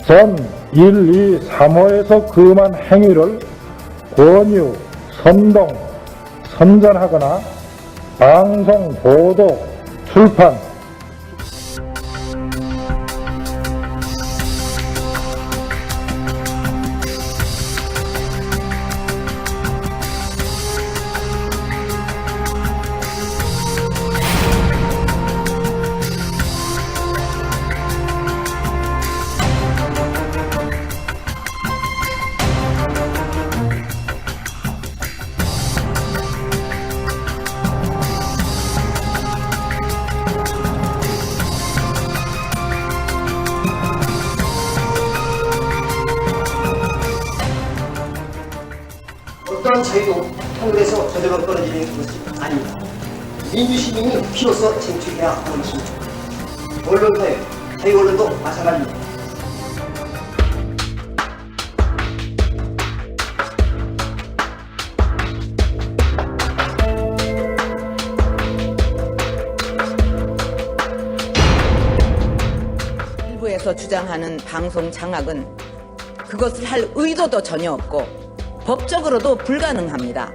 전 1, 2, 3호에서 금한 행위를 권유, 선동, 선전하거나 방송, 보도, 출판, 어떠한 자유도 통일에서 저절로 떨어지는 것이 아닙니다. 민주시민이 비로소 쟁취해야 하는 것입니다. 언론사회, 자유언론도 마찬가지입니다. 일부에서 주장하는 방송 장악은 그것을 할 의도도 전혀 없고 법적으로도 불가능합니다.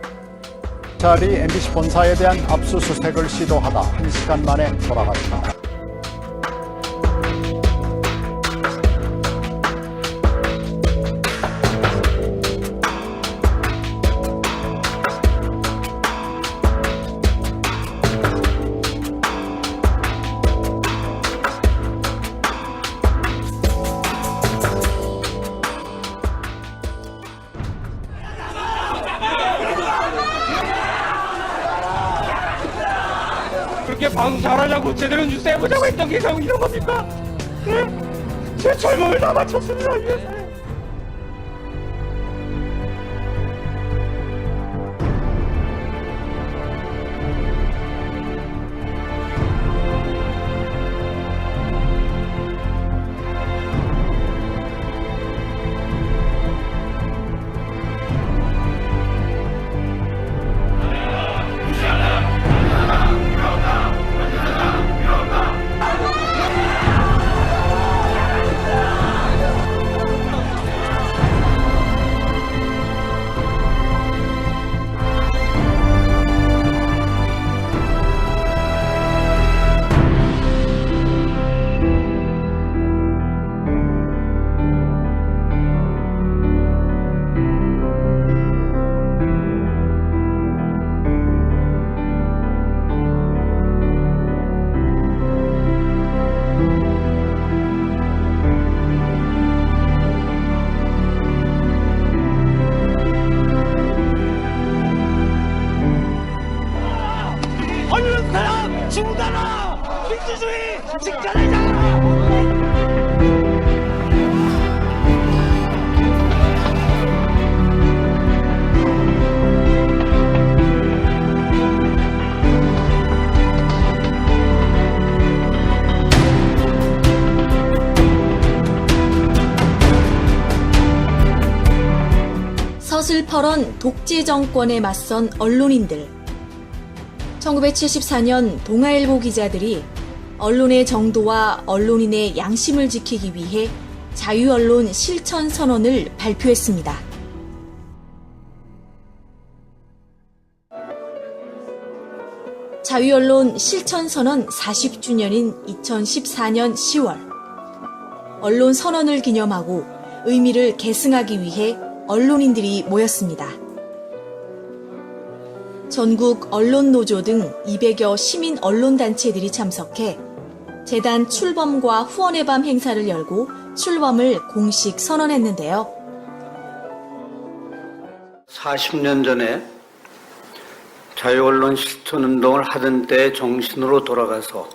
경찰이 MBC 본사에 대한 압수수색을 시도하다 1시간 만에 돌아갔다. 그렇게 방송 잘하자고 제대로 뉴스 해보자고 했던 게 결국 이런 겁니까? 네? 제 젊음을 다 바쳤습니다, 이 회사에. 언론사랑 중단아! 민주주의 직전이잖아! 서슬퍼런 독재 정권에 맞선 언론인들. 1974년 동아일보 기자들이 언론의 정도와 언론인의 양심을 지키기 위해 자유언론 실천 선언을 발표했습니다. 자유언론 실천 선언 40주년인 2014년 10월, 언론 선언을 기념하고 의미를 계승하기 위해 언론인들이 모였습니다. 전국 언론노조 등 200여 시민 언론단체들이 참석해 재단 출범과 후원의 밤 행사를 열고 출범을 공식 선언했는데요. 40년 전에 자유언론 실천운동을 하던 때의 정신으로 돌아가서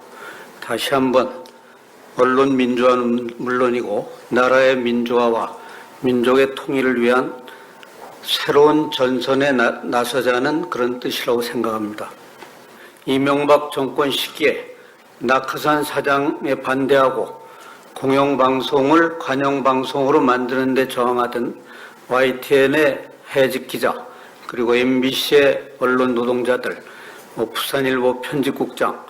다시 한번 언론 민주화는 물론이고 나라의 민주화와 민족의 통일을 위한 새로운 전선에 나서자는 그런 뜻이라고 생각합니다. 이명박 정권 시기에 낙하산 사장에 반대하고 공영방송을 관영방송으로 만드는 데 저항하던 YTN의 해직 기자, 그리고 MBC의 언론 노동자들, 부산일보 편집국장,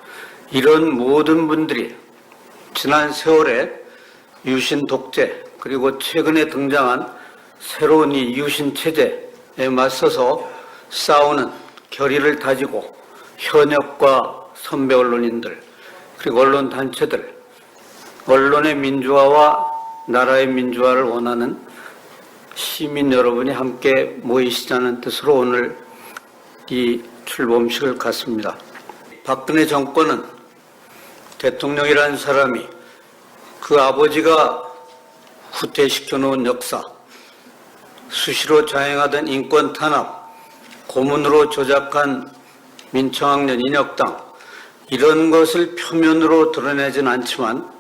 이런 모든 분들이 지난 세월에 유신 독재, 그리고 최근에 등장한 새로운 이 유신 체제에 맞서서 싸우는 결의를 다지고 현역과 선배 언론인들 그리고 언론 단체들, 언론의 민주화와 나라의 민주화를 원하는 시민 여러분이 함께 모이시자는 뜻으로 오늘 이 출범식을 갖습니다. 박근혜 정권은 대통령이라는 사람이 그 아버지가 후퇴시켜 놓은 역사, 수시로 자행하던 인권 탄압, 고문으로 조작한 민청학년 인혁당, 이런 것을 표면으로 드러내진 않지만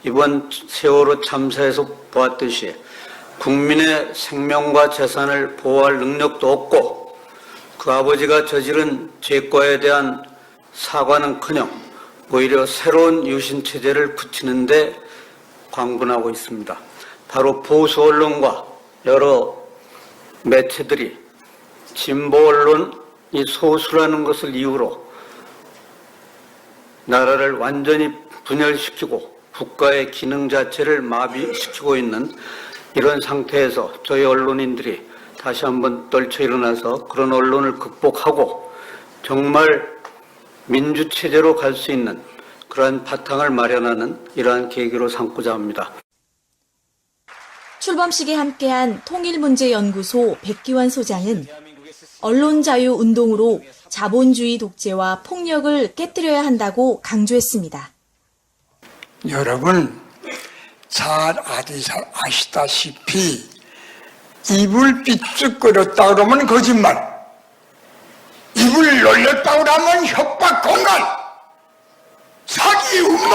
이번 세월호 참사에서 보았듯이 국민의 생명과 재산을 보호할 능력도 없고 그 아버지가 저지른 죄과에 대한 사과는커녕 오히려 새로운 유신체제를 굳히는데 광분하고 있습니다. 바로 보수 언론과 여러 매체들이 진보 언론이 소수라는 것을 이유로 나라를 완전히 분열시키고 국가의 기능 자체를 마비시키고 있는 이런 상태에서 저희 언론인들이 다시 한번 떨쳐 일어나서 그런 언론을 극복하고 정말 민주체제로 갈 수 있는 그러한 바탕을 마련하는 이러한 계기로 삼고자 합니다. 출범식에 함께한 통일문제연구소 백기환 소장은 언론자유운동으로 자본주의 독재와 폭력을 깨뜨려야 한다고 강조했습니다. 여러분 잘 아시다시피 입을 삐죽거렸다 그러면 거짓말, 입을 놀렸다 그러면 협박 공갈, 사기 음모,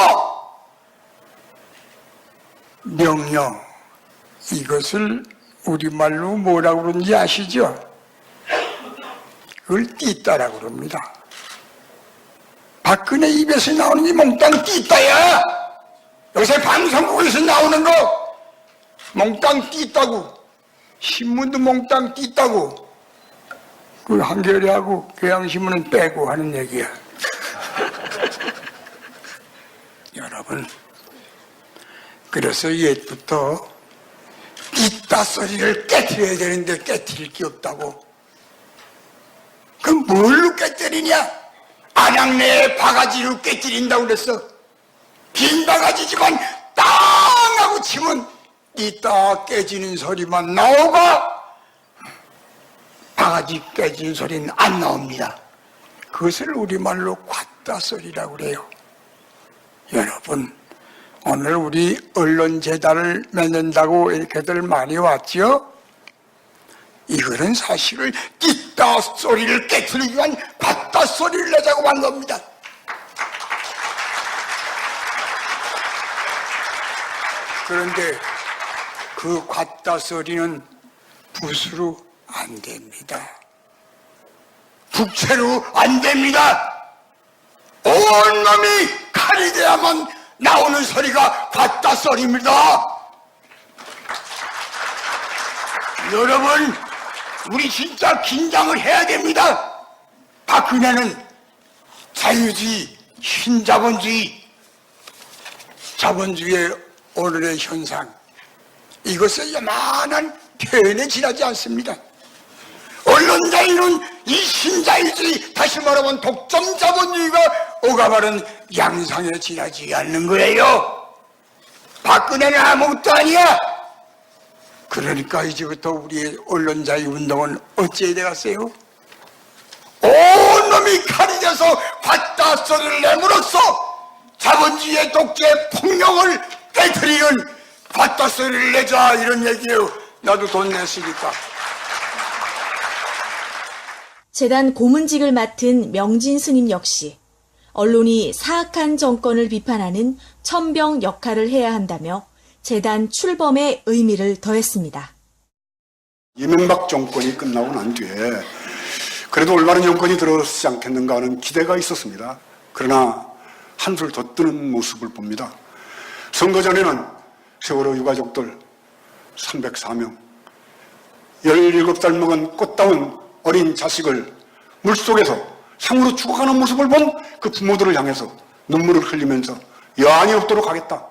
명령, 이것을 우리말로 뭐라고 그러는지 아시죠? 그걸 띠따라고 그럽니다. 박근혜 입에서 나오는 게 몽땅 띠따야. 요새 방송국에서 나오는 거 몽땅 띠따고, 신문도 몽땅 띠따고, 그 한겨레하고 경향신문은 빼고 하는 얘기야. 여러분, 그래서 옛부터 띠따 소리를 깨트려야 되는데 깨트릴 게 없다고. 그럼 뭘로 깨뜨리냐? 안양내에 바가지로 깨뜨린다고 그랬어. 빈 바가지지만 땅 하고 치면 띠따 깨지는 소리만 나오고 바가지 깨지는 소리는 안 나옵니다. 그것을 우리말로 귓다 소리라고 그래요. 여러분, 오늘 우리 언론재단을 맺는다고 이렇게들 많이 왔죠? 이거는 사실을 띠따 소리를 깨트리기 위한 귓다 소리를 내자고 한 겁니다. 그런데 그 귓다 소리는 붓으로 안 됩니다. 북채로 안 됩니다. 온 놈이 칼이 돼야만 나오는 소리가 귓다 소리입니다. 여러분, 우리 진짜 긴장을 해야 됩니다. 박근혜는 자유주의, 신자본주의, 자본주의의 오늘의 현상, 이것에 요만한 표현에 지나지 않습니다. 언론 자유는 이 신자유주의, 다시 말하면 독점 자본주의가 오가바른 양상에 지나지 않는 거예요. 박근혜는 아무것도 아니야. 그러니까 이제부터 우리의 언론 자유 운동은 어찌해야 되겠어요? 온 놈이 칼이 돼서 귓다 소리를 내므로써 자본주의의 독재 폭력을 깨트리는 귓다 소리를 내자, 이런 얘기예요. 나도 돈 냈으니까. 재단 고문직을 맡은 명진 스님 역시 언론이 사악한 정권을 비판하는 천병 역할을 해야 한다며 재단 출범의 의미를 더했습니다. 이명박 정권이 끝나고 난 뒤에 그래도 올바른 정권이 들어서지 않겠는가 하는 기대가 있었습니다. 그러나 한술 더 뜨는 모습을 봅니다. 선거 전에는 세월호 유가족들 304명, 17달 먹은 꽃다운 어린 자식을 물속에서 상으로 죽어가는 모습을 본 그 부모들을 향해서 눈물을 흘리면서 여한이 없도록 하겠다,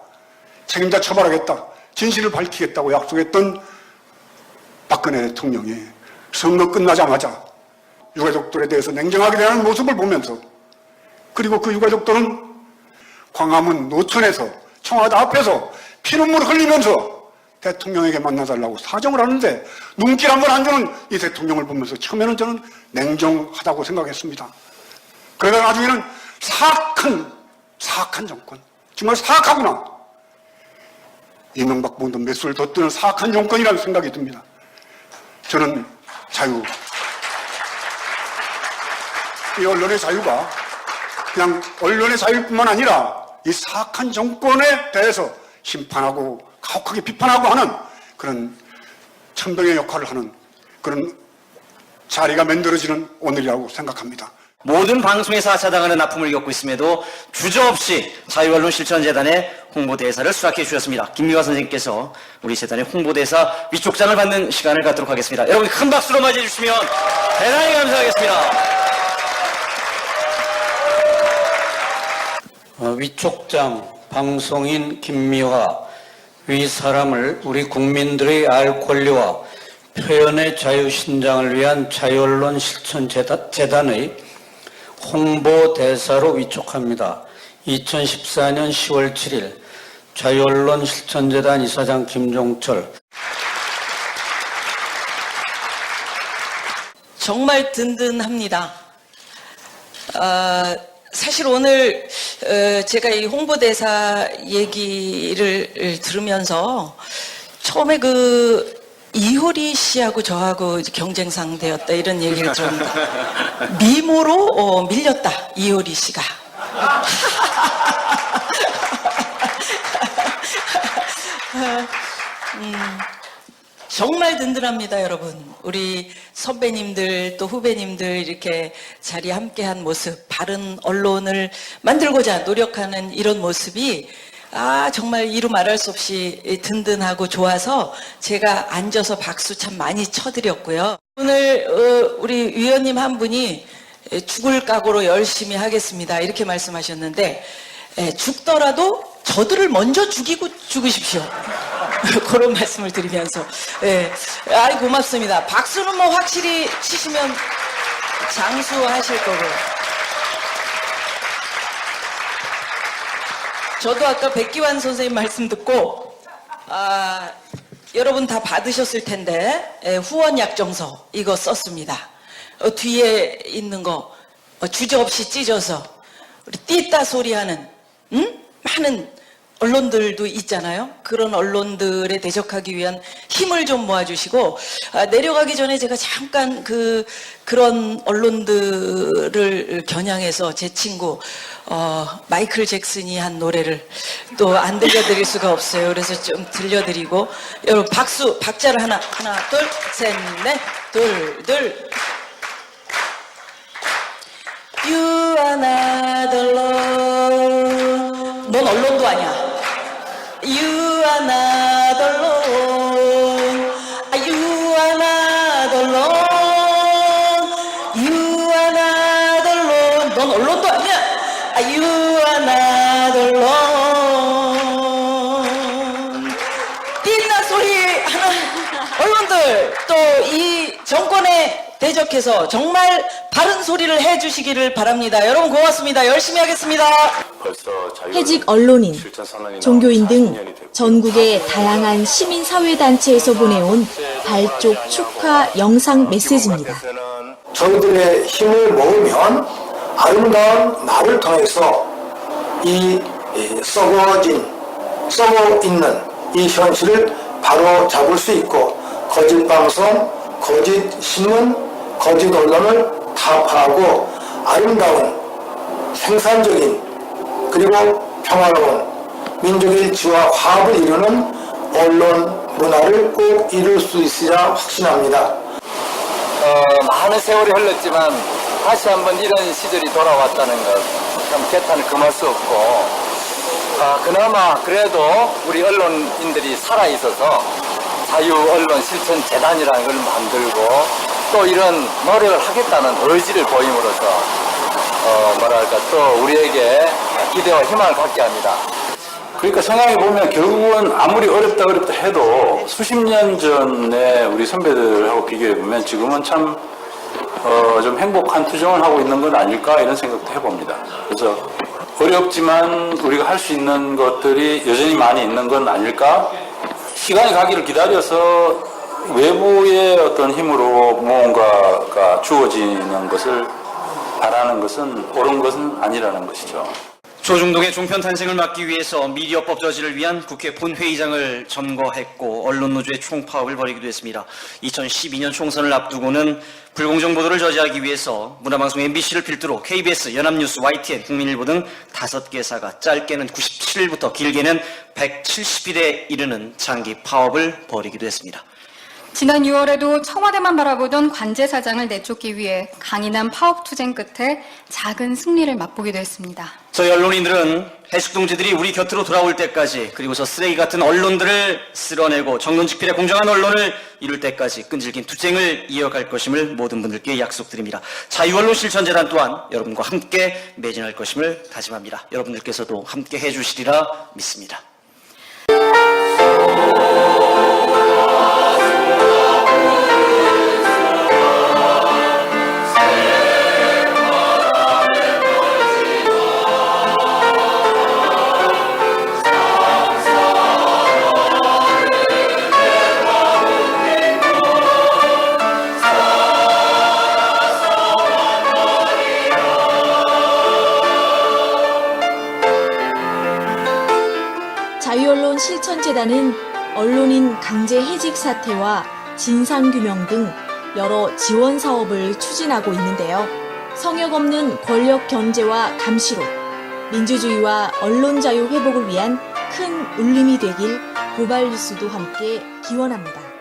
책임자 처벌하겠다, 진실을 밝히겠다고 약속했던 박근혜 대통령이 선거 끝나자마자 유가족들에 대해서 냉정하게 대하는 모습을 보면서, 그리고 그 유가족들은 광화문 노천에서 청와대 앞에서 피눈물 흘리면서 대통령에게 만나달라고 사정을 하는데 눈길 한 번 안 주는 이 대통령을 보면서 처음에는 저는 냉정하다고 생각했습니다. 그러다 나중에는 사악한 정권, 정말 사악하구나, 이명박 보는 매수를 덧드는 사악한 정권이라는 생각이 듭니다. 저는 이 언론의 자유가 그냥 언론의 자유뿐만 아니라 이 사악한 정권에 대해서 심판하고 가혹하게 비판하고 하는 그런 천병의 역할을 하는 그런 자리가 만들어지는 오늘이라고 생각합니다. 모든 방송에서 하차당하는 아픔을 겪고 있음에도 주저없이 자유언론실천재단의 홍보대사를 수락해 주셨습니다. 김미화 선생님께서 우리 재단의 홍보대사 위촉장을 받는 시간을 갖도록 하겠습니다. 여러분 큰 박수로 맞이해 주시면 대단히 감사하겠습니다. 위촉장 방송인 김미화, 위 사람을 우리 국민들의 알 권리와 표현의 자유 신장을 위한 자유언론 실천재단의 홍보대사로 위촉합니다. 2014년 10월 7일 자유언론 실천재단 이사장 김종철. 정말 든든합니다. 사실 오늘 제가 이 홍보대사 얘기를 들으면서 처음에 그 이효리 씨하고 저하고 경쟁 상대였다 이런 얘기를 들었는데 미모로 밀렸다, 이효리 씨가. 정말 든든합니다, 여러분. 우리 선배님들 또 후배님들 이렇게 자리 함께한 모습, 바른 언론을 만들고자 노력하는 이런 모습이 정말 이루 말할 수 없이 든든하고 좋아서 제가 앉아서 박수 참 많이 쳐드렸고요. 오늘 우리 위원님 한 분이 죽을 각오로 열심히 하겠습니다 이렇게 말씀하셨는데, 죽더라도 저들을 먼저 죽으십시오. 그런 말씀을 드리면서, 고맙습니다. 박수는 뭐 확실히 치시면 장수하실 거고요. 저도 아까 백기환 선생님 말씀 듣고, 여러분 다 받으셨을 텐데, 후원 약정서 이거 썼습니다. 뒤에 있는 거 주저없이 찢어서 우리 띠따 소리하는 많은 언론들도 있잖아요. 그런 언론들에 대적하기 위한 힘을 좀 모아주시고, 내려가기 전에 제가 잠깐 그런 언론들을 겨냥해서 제 친구 마이클 잭슨이 한 노래를 또 안 들려드릴 수가 없어요. 그래서 좀 들려드리고, 여러분 박자를 하나 둘 셋 넷 둘 You are not alone. 넌 언론도 아니야. You are not alone. You are not alone. You are not alone. 넌 언론도 아니야. You are not alone. 띠나 소리 하는 언론들, 또 이 정권에 대적해서 정말 바른 소리를 해주시기를 바랍니다. 여러분 고맙습니다. 열심히 하겠습니다. 해직 언론인, 종교인 등 전국의 다양한 시민사회단체에서 보내온 발족 축하 영상 메시지입니다. 저희들의 힘을 모으면 아름다운 말을 통해서 이 썩어 있는 이 현실을 바로 잡을 수 있고, 거짓 방송, 거짓 신문, 거짓 언론을 타파하고 아름다운 생산적인 그리고 평화로운 민족의 일치와 화합을 이루는 언론 문화를 꼭 이룰 수 있으리라 확신합니다. 많은 세월이 흘렀지만 다시 한번 이런 시절이 돌아왔다는 것 참 개탄을 금할 수 없고, 그나마 그래도 우리 언론인들이 살아있어서 자유언론 실천재단이라는 걸 만들고 또 이런 노력을 하겠다는 의지를 보임으로써 또 우리에게 기대와 희망을 갖게 합니다. 그러니까 생각해보면 결국은 아무리 어렵다 해도 수십 년 전에 우리 선배들하고 비교해보면 지금은 참 좀 행복한 투정을 하고 있는 건 아닐까 이런 생각도 해봅니다. 그래서 어렵지만 우리가 할 수 있는 것들이 여전히 많이 있는 건 아닐까? 시간이 가기를 기다려서 외부의 어떤 힘으로 무언가가 주어지는 것을 바라는 것은 옳은 것은 아니라는 것이죠. 조중동의 종편 탄생을 막기 위해서 미디어법 저지를 위한 국회 본회의장을 점거했고 언론노조의 총파업을 벌이기도 했습니다. 2012년 총선을 앞두고는 불공정 보도를 저지하기 위해서 문화방송 MBC를 필두로 KBS, 연합뉴스, YTN, 국민일보 등 5개사가 짧게는 97일부터 길게는 170일에 이르는 장기 파업을 벌이기도 했습니다. 지난 6월에도 청와대만 바라보던 관제 사장을 내쫓기 위해 강인한 파업 투쟁 끝에 작은 승리를 맛보기도 했습니다. 저희 언론인들은 해숙동지들이 우리 곁으로 돌아올 때까지, 그리고서 쓰레기 같은 언론들을 쓸어내고 정론직필의 공정한 언론을 이룰 때까지 끈질긴 투쟁을 이어갈 것임을 모든 분들께 약속드립니다. 자유언론 실천재단 또한 여러분과 함께 매진할 것임을 다짐합니다. 여러분들께서도 함께 해주시리라 믿습니다. 자유언론 실천재단은 언론인 강제 해직 사태와 진상규명 등 여러 지원 사업을 추진하고 있는데요. 성역 없는 권력 견제와 감시로 민주주의와 언론 자유 회복을 위한 큰 울림이 되길 고발뉴스도 함께 기원합니다.